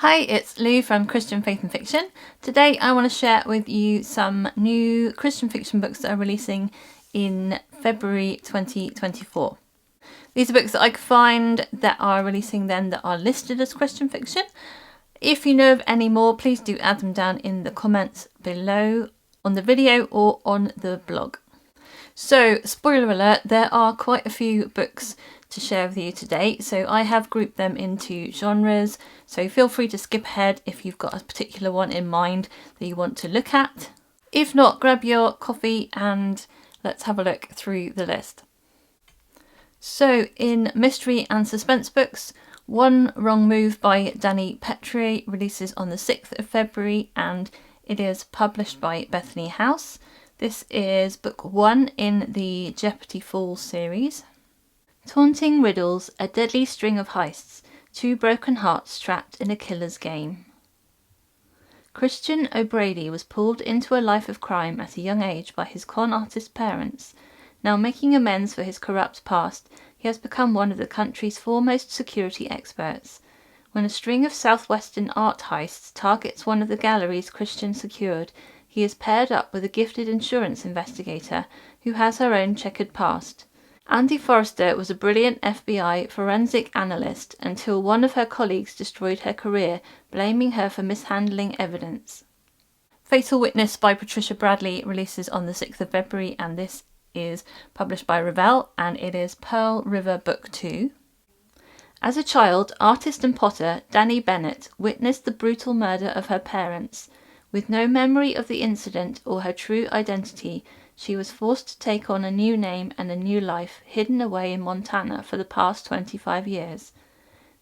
Hi, it's Lou from Christian Faith and Fiction. Today I want to share with you some new Christian fiction books that are releasing in February 2024. These are books that I could find that are releasing then that are listed as Christian fiction. If you know of any more, please do add them down in the comments below on the video or on the blog. So, spoiler alert, there are quite a few books to share with you today. So I have grouped them into genres. So feel free to skip ahead if you've got a particular one in mind that you want to look at. If not, grab your coffee and let's have a look through the list. So in mystery and suspense books, One Wrong Move by Dani Pettrey releases on the 6th of February and it is published by Bethany House. This is book 1 in the Jeopardy Falls series. Taunting riddles, a deadly string of heists, two broken hearts trapped in a killer's game. Christian O'Brady was pulled into a life of crime at a young age by his con artist parents. Now making amends for his corrupt past, he has become one of the country's foremost security experts. When a string of southwestern art heists targets one of the galleries Christian secured, he is paired up with a gifted insurance investigator who has her own checkered past. Andy Forrester was a brilliant FBI forensic analyst until one of her colleagues destroyed her career, blaming her for mishandling evidence. Fatal Witness by Patricia Bradley releases on the 6th of February and this is published by Revell and it is Pearl River Book 2. As a child, artist and potter Dani Bennett witnessed the brutal murder of her parents. With no memory of the incident or her true identity, she was forced to take on a new name and a new life, hidden away in Montana for the past 25 years.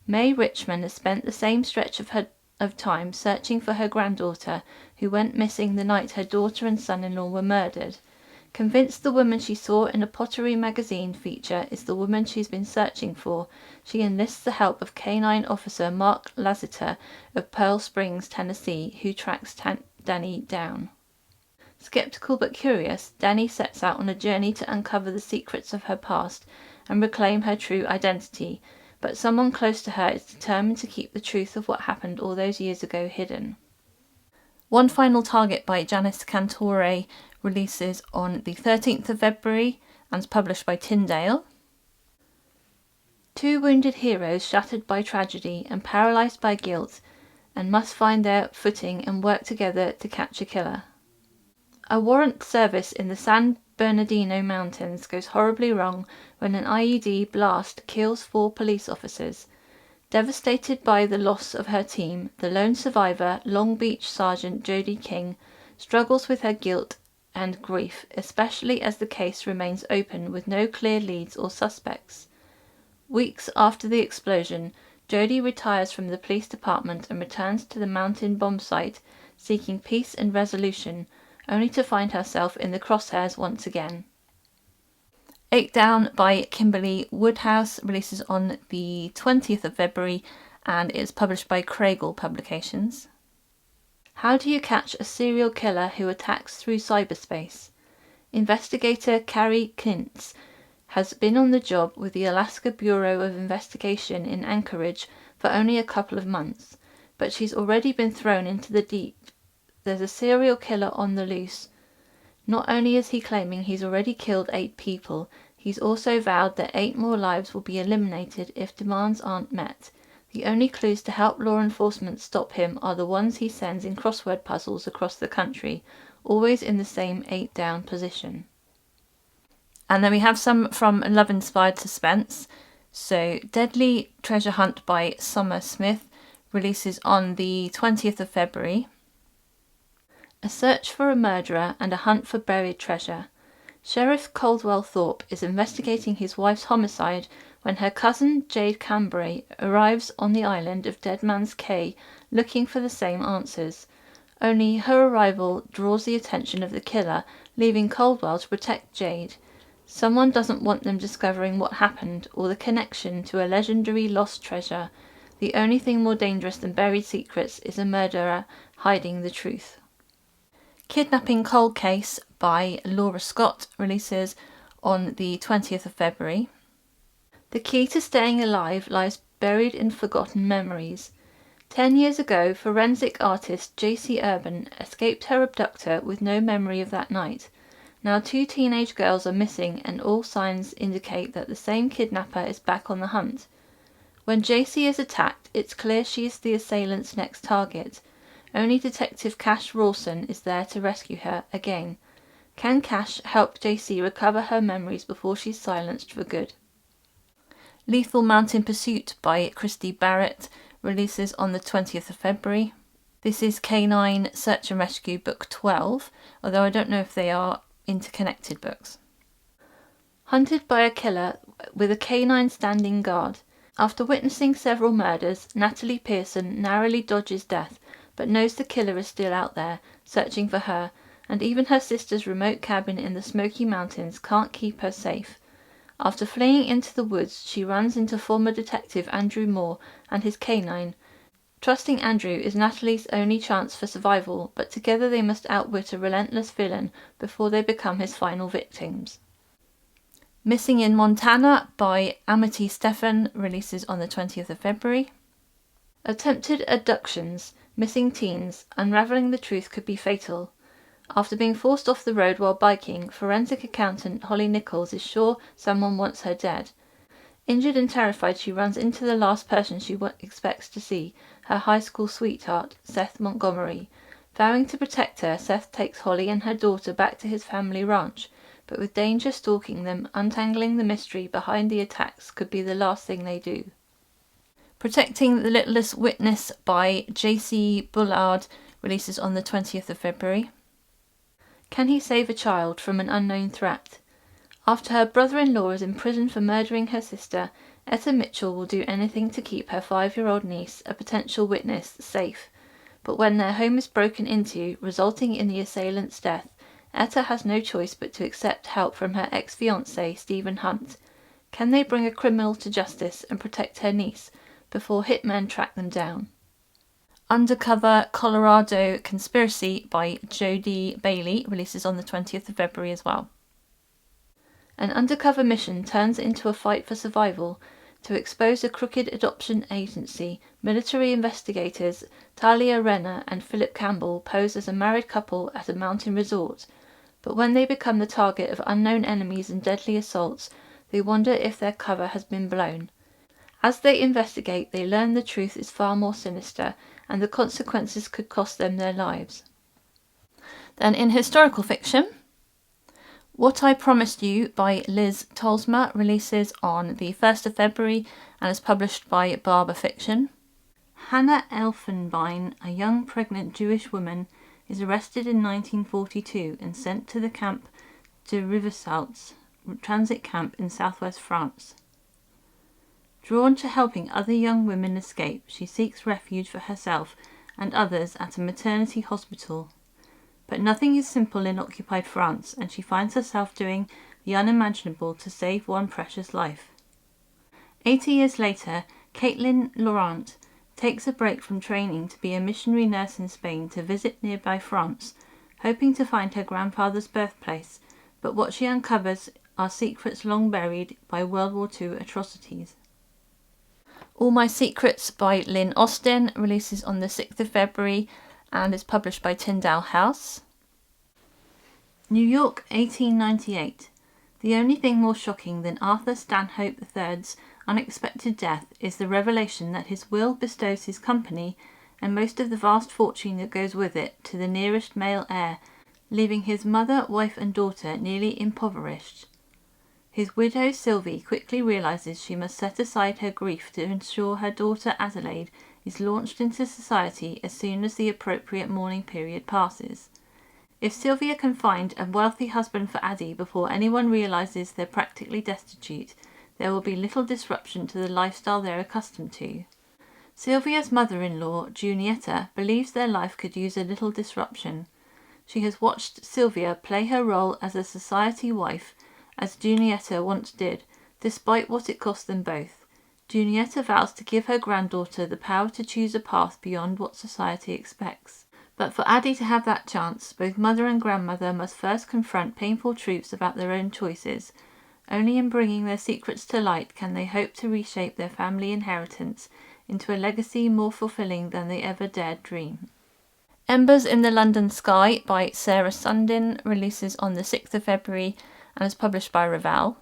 Mae Richmond has spent the same stretch of time searching for her granddaughter, who went missing the night her daughter and son-in-law were murdered. Convinced the woman she saw in a Pottery magazine feature is the woman she's been searching for, she enlists the help of canine officer Mark Lassiter of Pearl Springs, Tennessee, who tracks Dani down. Skeptical but curious, Dani sets out on a journey to uncover the secrets of her past and reclaim her true identity, but someone close to her is determined to keep the truth of what happened all those years ago hidden. One Final Target by Janice Cantore releases on the 13th of February and is published by Tyndale. Two wounded heroes shattered by tragedy and paralysed by guilt and must find their footing and work together to catch a killer. A warrant service in the San Bernardino Mountains goes horribly wrong when an IED blast kills 4 police officers. Devastated by the loss of her team, the lone survivor, Long Beach Sergeant Jodie King, struggles with her guilt and grief, especially as the case remains open with no clear leads or suspects. Weeks after the explosion, Jodie retires from the police department and returns to the mountain bomb site, seeking peace and resolution, only to find herself in the crosshairs once again. 8 Down by Kimberly Woodhouse releases on the 20th of February and is published by Craigle Publications. How do you catch a serial killer who attacks through cyberspace? Investigator Carrie Kintz has been on the job with the Alaska Bureau of Investigation in Anchorage for only a couple of months, but she's already been thrown into the deep. There's a serial killer on the loose. Not only is he claiming he's already killed 8 people, he's also vowed that 8 more lives will be eliminated if demands aren't met. The only clues to help law enforcement stop him are the ones he sends in crossword puzzles across the country, always in the same 8 down position. And then we have some from Love Inspired Suspense. So Deadly Treasure Hunt by Sommer Smith releases on the 20th of February. A search for a murderer and a hunt for buried treasure. Sheriff Caldwell Thorpe is investigating his wife's homicide when her cousin Jade Cambray arrives on the island of Dead Man's Cay looking for the same answers. Only her arrival draws the attention of the killer, leaving Caldwell to protect Jade. Someone doesn't want them discovering what happened or the connection to a legendary lost treasure. The only thing more dangerous than buried secrets is a murderer hiding the truth. Kidnapping Cold Case by Laura Scott releases on the 20th of February. The key to staying alive lies buried in forgotten memories. 10 years ago, forensic artist Jaycee Urban escaped her abductor with no memory of that night. Now 2 teenage girls are missing and all signs indicate that the same kidnapper is back on the hunt. When Jaycee is attacked, it's clear she is the assailant's next target. Only Detective Cash Rawson is there to rescue her again. Can Cash help Jaycee recover her memories before she's silenced for good? Lethal Mountain Pursuit by Christy Barritt releases on the 20th of February. This is Canine Search and Rescue Book 12, although I don't know if they are interconnected books. Hunted by a killer with a canine standing guard. After witnessing several murders, Natalie Pearson narrowly dodges death, but knows the killer is still out there, searching for her, and even her sister's remote cabin in the Smoky Mountains can't keep her safe. After fleeing into the woods, she runs into former detective Andrew Moore and his canine. Trusting Andrew is Natalie's only chance for survival, but together they must outwit a relentless villain before they become his final victims. Missing in Montana by Amity Steffen releases on the 20th of February. Attempted abductions, missing teens, unravelling the truth could be fatal. After being forced off the road while biking, forensic accountant Holly Nichols is sure someone wants her dead. Injured and terrified, she runs into the last person she expects to see, her high school sweetheart, Seth Montgomery. Vowing to protect her, Seth takes Holly and her daughter back to his family ranch, but with danger stalking them, untangling the mystery behind the attacks could be the last thing they do. Protecting the Littlest Witness by Jaycee Bullard releases on the 20th of February. Can he save a child from an unknown threat? After her brother-in-law is imprisoned for murdering her sister, Etta Mitchell will do anything to keep her 5-year-old niece, a potential witness, safe. But when their home is broken into, resulting in the assailant's death, Etta has no choice but to accept help from her ex-fiancé, Stephen Hunt. Can they bring a criminal to justice and protect her niece before hitmen track them down? Undercover Colorado Conspiracy by Jodie Bailey releases on the 20th of February as well. An undercover mission turns into a fight for survival. To expose a crooked adoption agency, military investigators Talia Renner and Philip Campbell pose as a married couple at a mountain resort. But when they become the target of unknown enemies and deadly assaults, they wonder if their cover has been blown. As they investigate, they learn the truth is far more sinister, and the consequences could cost them their lives. Then in historical fiction, What I Promised You by Liz Tolsma releases on the 1st of February and is published by Barber Fiction. Hannah Elfenbein, a young pregnant Jewish woman, is arrested in 1942 and sent to the Camp de Rivesaltes transit camp in southwest France. Drawn to helping other young women escape, she seeks refuge for herself and others at a maternity hospital. But nothing is simple in occupied France, and she finds herself doing the unimaginable to save one precious life. 80 years later, Caitlin Laurent takes a break from training to be a missionary nurse in Spain to visit nearby France, hoping to find her grandfather's birthplace, but what she uncovers are secrets long buried by World War II atrocities. All My Secrets by Lynn Austin releases on the 6th of February and is published by Tyndale House. New York, 1898. The only thing more shocking than Arthur Stanhope III's unexpected death is the revelation that his will bestows his company and most of the vast fortune that goes with it to the nearest male heir, leaving his mother, wife and daughter nearly impoverished. His widow Sylvie quickly realizes she must set aside her grief to ensure her daughter Adelaide is launched into society as soon as the appropriate mourning period passes. If Sylvia can find a wealthy husband for Addie before anyone realizes they're practically destitute, there will be little disruption to the lifestyle they're accustomed to. Sylvia's mother-in-law, Junietta, believes their life could use a little disruption. She has watched Sylvia play her role as a society wife, as Junietta once did, despite what it cost them both. Junietta vows to give her granddaughter the power to choose a path beyond what society expects. But for Addie to have that chance, both mother and grandmother must first confront painful truths about their own choices. Only in bringing their secrets to light can they hope to reshape their family inheritance into a legacy more fulfilling than they ever dared dream. Embers in the London Sky by Sarah Sundin releases on the 6th of February and is published by Raval.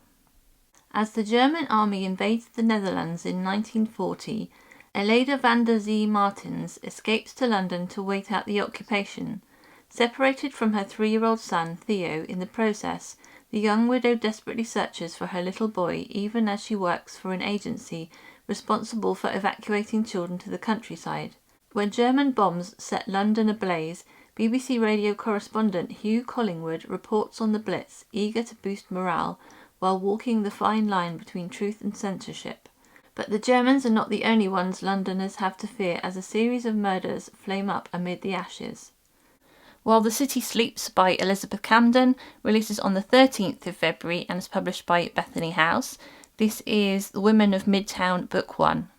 As the German army invaded the Netherlands in 1940, Eleda van der Zee Martins escapes to London to wait out the occupation. Separated from her 3-year-old son, Theo, in the process, the young widow desperately searches for her little boy even as she works for an agency responsible for evacuating children to the countryside. When German bombs set London ablaze, BBC radio correspondent Hugh Collingwood reports on the Blitz, eager to boost morale while walking the fine line between truth and censorship. But the Germans are not the only ones Londoners have to fear as a series of murders flame up amid the ashes. While the City Sleeps by Elizabeth Camden releases on the 13th of February and is published by Bethany House. This is The Women of Midtown, Book 1.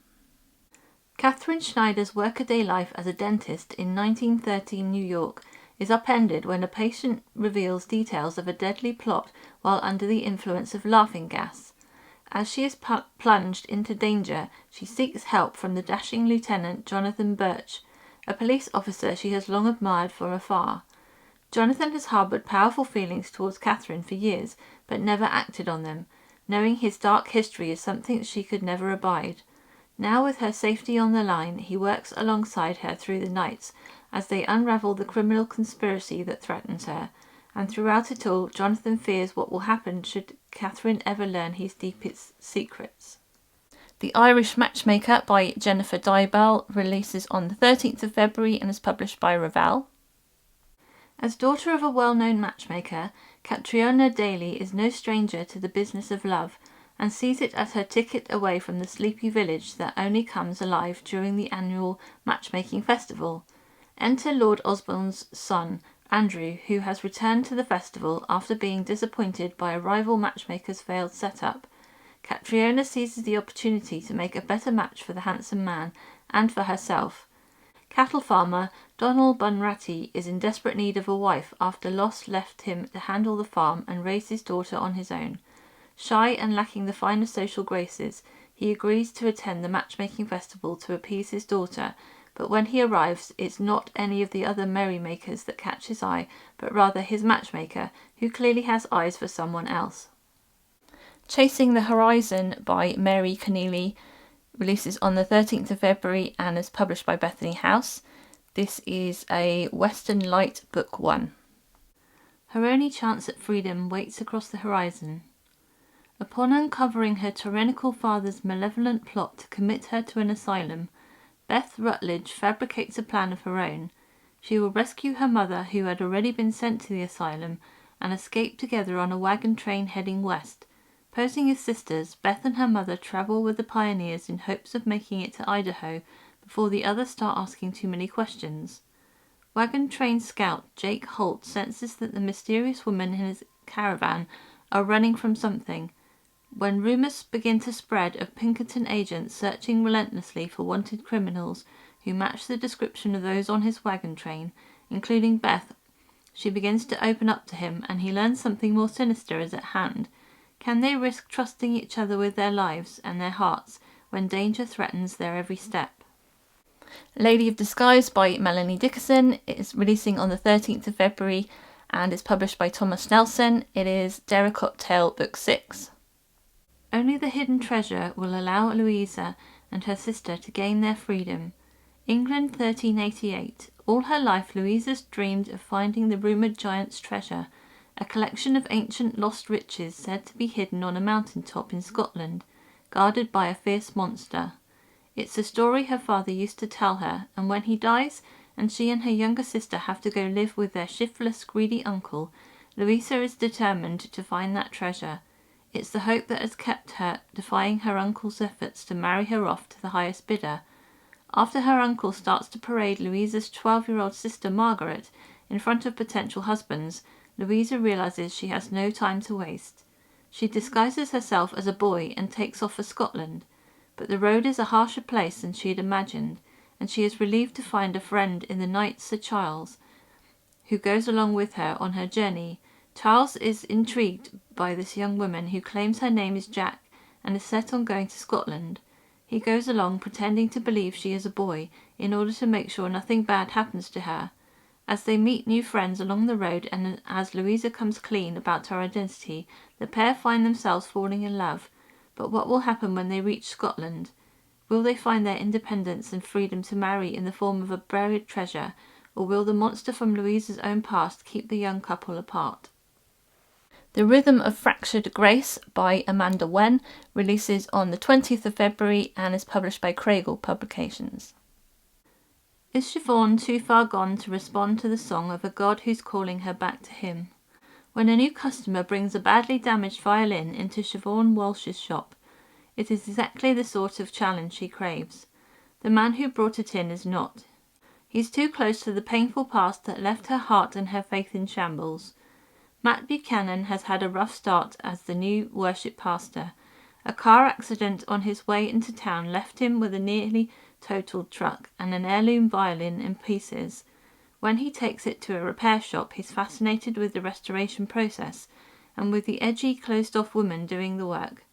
Catherine Schneider's workaday life as a dentist in 1913 New York is upended when a patient reveals details of a deadly plot while under the influence of laughing gas. As she is plunged into danger, she seeks help from the dashing Lieutenant Jonathan Birch, a police officer she has long admired from afar. Jonathan has harboured powerful feelings towards Catherine for years, but never acted on them, knowing his dark history is something she could never abide. Now with her safety on the line, he works alongside her through the nights as they unravel the criminal conspiracy that threatens her, and throughout it all, Jonathan fears what will happen should Catherine ever learn his deepest secrets. The Irish Matchmaker by Jennifer Deibel releases on the 13th of February and is published by Raval. As daughter of a well-known matchmaker, Catriona Daly is no stranger to the business of love and sees it as her ticket away from the sleepy village that only comes alive during the annual matchmaking festival. Enter Lord Osborne's son, Andrew, who has returned to the festival after being disappointed by a rival matchmaker's failed setup. Catriona seizes the opportunity to make a better match for the handsome man and for herself. Cattle farmer Donald Bunratty is in desperate need of a wife after Loss left him to handle the farm and raise his daughter on his own. Shy and lacking the finer social graces, he agrees to attend the matchmaking festival to appease his daughter, but when he arrives, it's not any of the other merrymakers that catch his eye, but rather his matchmaker, who clearly has eyes for someone else. Chasing the Horizon by Mary Connealy releases on the 13th of February and is published by Bethany House. This is a Western Light Book 1. Her only chance at freedom waits across the horizon. Upon uncovering her tyrannical father's malevolent plot to commit her to an asylum, Beth Rutledge fabricates a plan of her own. She will rescue her mother, who had already been sent to the asylum, and escape together on a wagon train heading west. Posing as sisters, Beth and her mother travel with the pioneers in hopes of making it to Idaho before the others start asking too many questions. Wagon train scout Jake Holt senses that the mysterious women in his caravan are running from something. When rumours begin to spread of Pinkerton agents searching relentlessly for wanted criminals who match the description of those on his wagon train, including Beth, she begins to open up to him and he learns something more sinister is at hand. Can they risk trusting each other with their lives and their hearts when danger threatens their every step? Lady of Disguise by Melanie Dickerson is releasing on the 13th of February and is published by Thomas Nelson. It is Derricott Tale Book 6. Only the hidden treasure will allow Louisa and her sister to gain their freedom. England 1388. All her life Louisa's dreamed of finding the rumoured giant's treasure, a collection of ancient lost riches said to be hidden on a mountain top in Scotland, guarded by a fierce monster. It's a story her father used to tell her, and when he dies and she and her younger sister have to go live with their shiftless, greedy uncle, Louisa is determined to find that treasure. It's the hope that has kept her defying her uncle's efforts to marry her off to the highest bidder. After her uncle starts to parade Louisa's 12-year-old sister Margaret in front of potential husbands, Louisa realises she has no time to waste. She disguises herself as a boy and takes off for Scotland, but the road is a harsher place than she had imagined, and she is relieved to find a friend in the knight Sir Charles, who goes along with her on her journey. Charles is intrigued by this young woman who claims her name is Jack and is set on going to Scotland. He goes along pretending to believe she is a boy in order to make sure nothing bad happens to her. As they meet new friends along the road and as Louisa comes clean about her identity, the pair find themselves falling in love. But what will happen when they reach Scotland? Will they find their independence and freedom to marry in the form of a buried treasure, or will the monster from Louisa's own past keep the young couple apart? The Rhythm of Fractured Grace by Amanda Wen releases on the 20th of February and is published by Craigle Publications. Is Siobhan too far gone to respond to the song of a god who's calling her back to him? When a new customer brings a badly damaged violin into Siobhan Walsh's shop, it is exactly the sort of challenge she craves. The man who brought it in is not. He's too close to the painful past that left her heart and her faith in shambles. Matt Buchanan has had a rough start as the new worship pastor. A car accident on his way into town left him with a nearly totaled truck and an heirloom violin in pieces. When he takes it to a repair shop, he's fascinated with the restoration process and with the edgy, closed-off woman doing the work.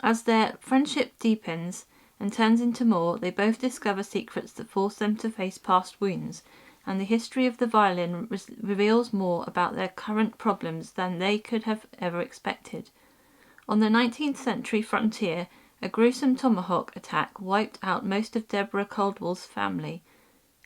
As their friendship deepens and turns into more, they both discover secrets that force them to face past wounds, and the history of the violin reveals more about their current problems than they could have ever expected. On the 19th century frontier, a gruesome tomahawk attack wiped out most of Deborah Caldwell's family.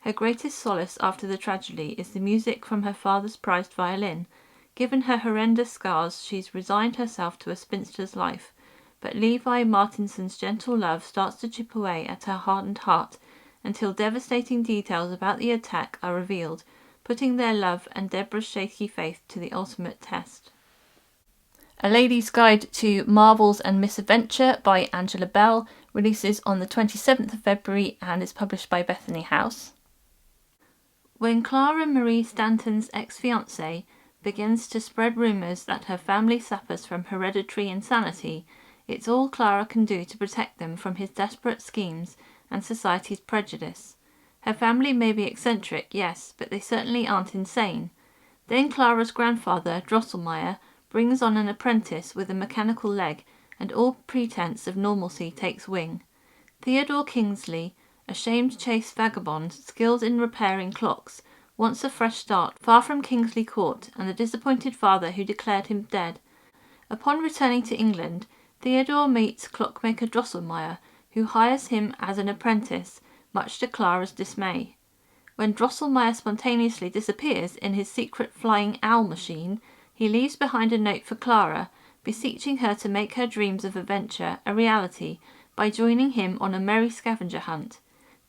Her greatest solace after the tragedy is the music from her father's prized violin. Given her horrendous scars, she's resigned herself to a spinster's life, but Levi Martinson's gentle love starts to chip away at her hardened heart until devastating details about the attack are revealed, putting their love and Deborah's shaky faith to the ultimate test. A Lady's Guide to Marvels and Misadventure by Angela Bell releases on the 27th of February and is published by Bethany House. When Clara Marie Stanton's ex-fiancé begins to spread rumours that her family suffers from hereditary insanity, it's all Clara can do to protect them from his desperate schemes and society's prejudice. Her family may be eccentric, yes, but they certainly aren't insane. Then Clara's grandfather, Drosselmeyer, brings on an apprentice with a mechanical leg, and all pretense of normalcy takes wing. Theodore Kingsley, a shamed-chased vagabond skilled in repairing clocks, wants a fresh start far from Kingsley Court and the disappointed father who declared him dead. Upon returning to England, Theodore meets clockmaker Drosselmeyer, who hires him as an apprentice, much to Clara's dismay. When Drosselmeyer spontaneously disappears in his secret flying owl machine, he leaves behind a note for Clara, beseeching her to make her dreams of adventure a reality by joining him on a merry scavenger hunt.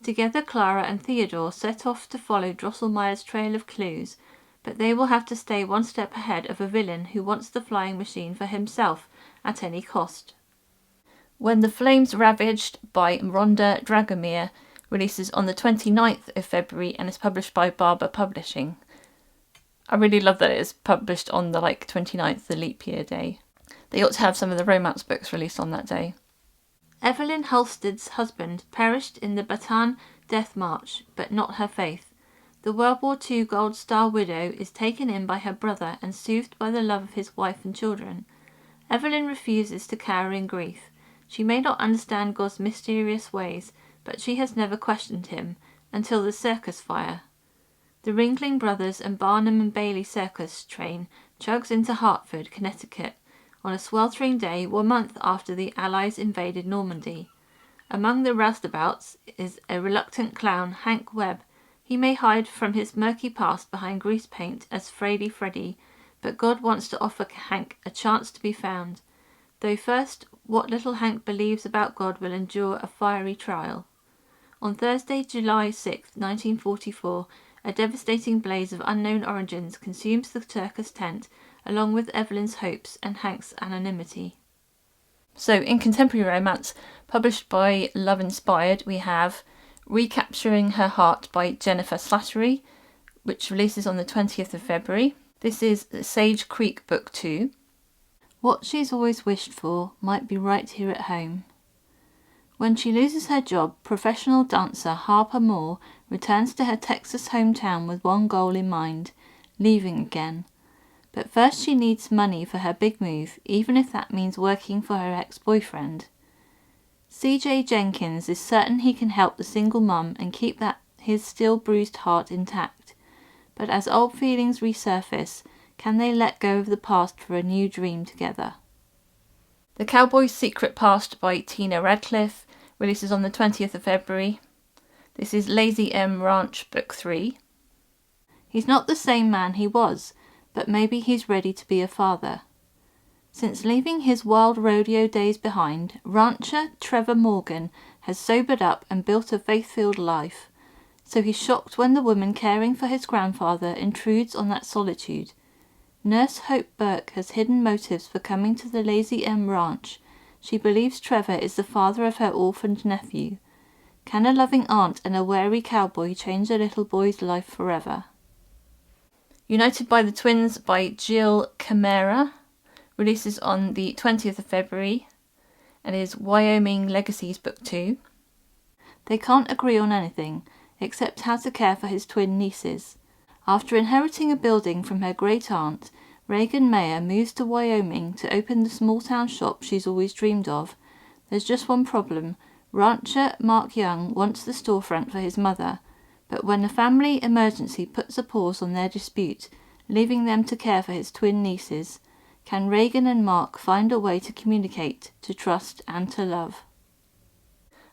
Together Clara and Theodore set off to follow Drosselmeyer's trail of clues, but they will have to stay one step ahead of a villain who wants the flying machine for himself at any cost. When the Flames Ravaged by Rhonda Dragomir releases on the 29th of February and is published by Barber Publishing. I really love that it is published on the 29th, the leap year day. They ought to have some of the romance books released on that day. Evelyn Halstead's husband perished in the Bataan Death March, but not her faith. The World War II Gold Star widow is taken in by her brother and soothed by the love of his wife and children. Evelyn refuses to cower in grief. She may not understand God's mysterious ways, but she has never questioned him, until the circus fire. The Ringling Brothers and Barnum and Bailey circus train chugs into Hartford, Connecticut, on a sweltering day 1 month after the Allies invaded Normandy. Among the roustabouts is a reluctant clown, Hank Webb. He may hide from his murky past behind grease paint as Frady Freddy, but God wants to offer Hank a chance to be found. Though first, what little Hank believes about God will endure a fiery trial. On Thursday, July 6, 1944, a devastating blaze of unknown origins consumes the circus tent, along with Evelyn's hopes and Hank's anonymity. So, in contemporary romance, published by Love Inspired, we have Recapturing Her Heart by Jennifer Slattery, which releases on the 20th of February. This is Sage Creek Book 2. What she's always wished for might be right here at home. When she loses her job, professional dancer Harper Moore returns to her Texas hometown with one goal in mind, leaving again. But first she needs money for her big move, even if that means working for her ex-boyfriend. C.J. Jenkins is certain he can help the single mum and keep his still bruised heart intact. But as old feelings resurface, can they let go of the past for a new dream together? The Cowboy's Secret Past by Tina Radcliffe releases on the 20th of February. This is Lazy M Ranch Book 3. He's not the same man he was, but maybe he's ready to be a father. Since leaving his wild rodeo days behind, rancher Trevor Morgan has sobered up and built a faith-filled life. So he's shocked when the woman caring for his grandfather intrudes on that solitude. Nurse Hope Burke has hidden motives for coming to the Lazy M Ranch. She believes Trevor is the father of her orphaned nephew. Can a loving aunt and a wary cowboy change a little boy's life forever? United by the Twins by Jill Camara releases on the 20th of February and is Wyoming Legacies Book 2. They can't agree on anything except how to care for his twin nieces. After inheriting a building from her great-aunt, Reagan Mayer moves to Wyoming to open the small-town shop she's always dreamed of. There's just one problem. Rancher Mark Young wants the storefront for his mother, but when a family emergency puts a pause on their dispute, leaving them to care for his twin nieces, can Reagan and Mark find a way to communicate, to trust and to love?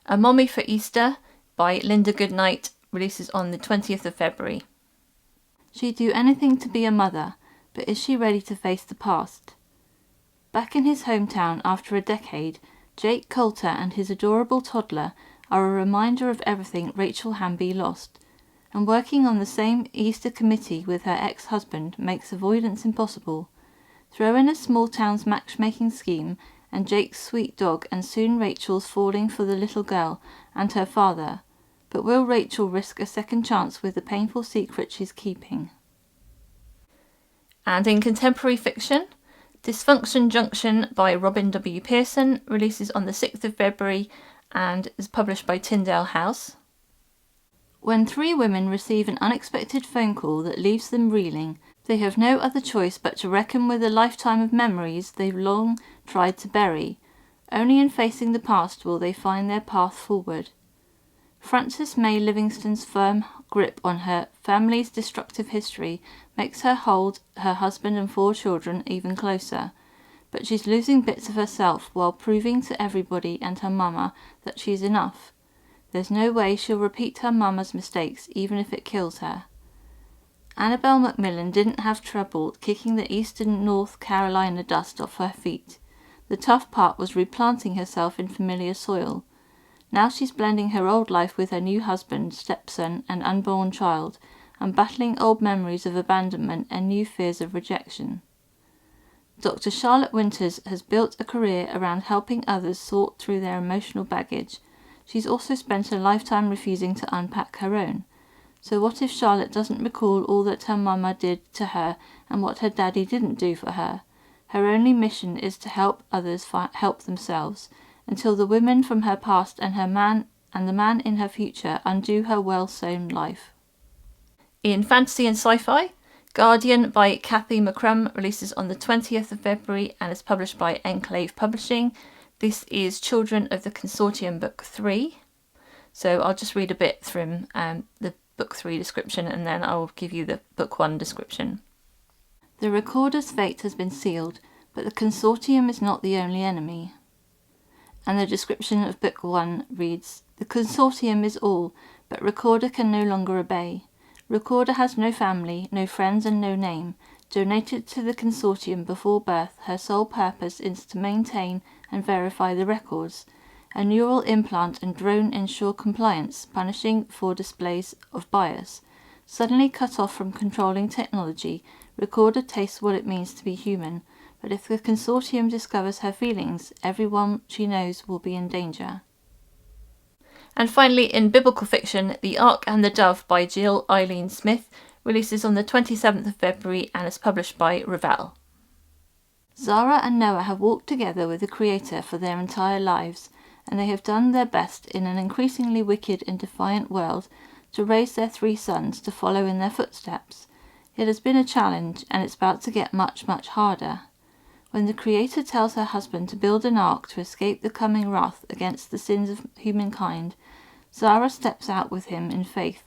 A Mommy for Easter by Linda Goodnight releases on the 20th of February. She'd do anything to be a mother, but is she ready to face the past? Back in his hometown after a decade, Jake Coulter and his adorable toddler are a reminder of everything Rachel Hamby lost, and working on the same Easter committee with her ex-husband makes avoidance impossible. Throw in a small town's matchmaking scheme and Jake's sweet dog, and soon Rachel's falling for the little girl and her father. But will Rachel risk a second chance with the painful secret she's keeping? And in contemporary fiction, Dysfunction Junction by Robin W. Pearson releases on the 6th of February and is published by Tyndale House. When three women receive an unexpected phone call that leaves them reeling, they have no other choice but to reckon with a lifetime of memories they've long tried to bury. Only in facing the past will they find their path forward. Frances May Livingston's firm grip on her family's destructive history makes her hold her husband and 4 children even closer, but she's losing bits of herself while proving to everybody and her mama that she's enough. There's no way she'll repeat her mama's mistakes even if it kills her. Annabelle Macmillan didn't have trouble kicking the eastern North Carolina dust off her feet. The tough part was replanting herself in familiar soil. Now she's blending her old life with her new husband, stepson, and unborn child, and battling old memories of abandonment and new fears of rejection. Dr. Charlotte Winters has built a career around helping others sort through their emotional baggage. She's also spent a lifetime refusing to unpack her own. So what if Charlotte doesn't recall all that her mama did to her and what her daddy didn't do for her? Her only mission is to help others help themselves, until the women from her past and the man in her future undo her well-sown life. In fantasy and sci-fi, Guardian by Kathy McCrum releases on the 20th of February and is published by Enclave Publishing. This is Children of the Consortium Book 3. So I'll just read a bit from the Book 3 description and then I'll give you the Book 1 description. The Recorder's fate has been sealed, but the Consortium is not the only enemy. And the description of Book 1 reads, The Consortium is all, but Recorder can no longer obey. Recorder has no family, no friends and no name. Donated to the Consortium before birth, her sole purpose is to maintain and verify the records. A neural implant and drone ensure compliance, punishing for displays of bias. Suddenly cut off from controlling technology, Recorder tastes what it means to be human. But if the Consortium discovers her feelings, everyone she knows will be in danger. And finally, in biblical fiction, The Ark and the Dove by Jill Eileen Smith releases on the 27th of February and is published by Revell. Zara and Noah have walked together with the Creator for their entire lives, and they have done their best in an increasingly wicked and defiant world to raise their 3 sons to follow in their footsteps. It has been a challenge, and it's about to get much, much harder. When the Creator tells her husband to build an ark to escape the coming wrath against the sins of humankind, Zara steps out with him in faith,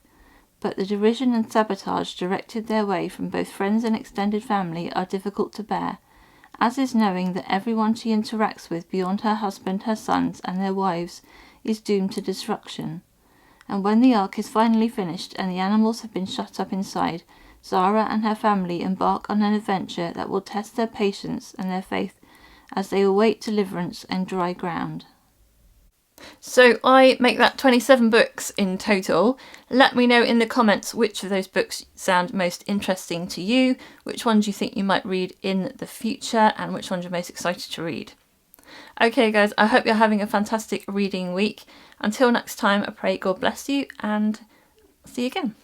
but the derision and sabotage directed their way from both friends and extended family are difficult to bear, as is knowing that everyone she interacts with beyond her husband, her sons, and their wives is doomed to destruction. And when the ark is finally finished and the animals have been shut up inside, Zara and her family embark on an adventure that will test their patience and their faith as they await deliverance and dry ground. So I make that 27 books in total. Let me know in the comments which of those books sound most interesting to you, which ones you think you might read in the future, and which ones you're most excited to read. Okay guys, I hope you're having a fantastic reading week. Until next time, I pray God bless you, and see you again.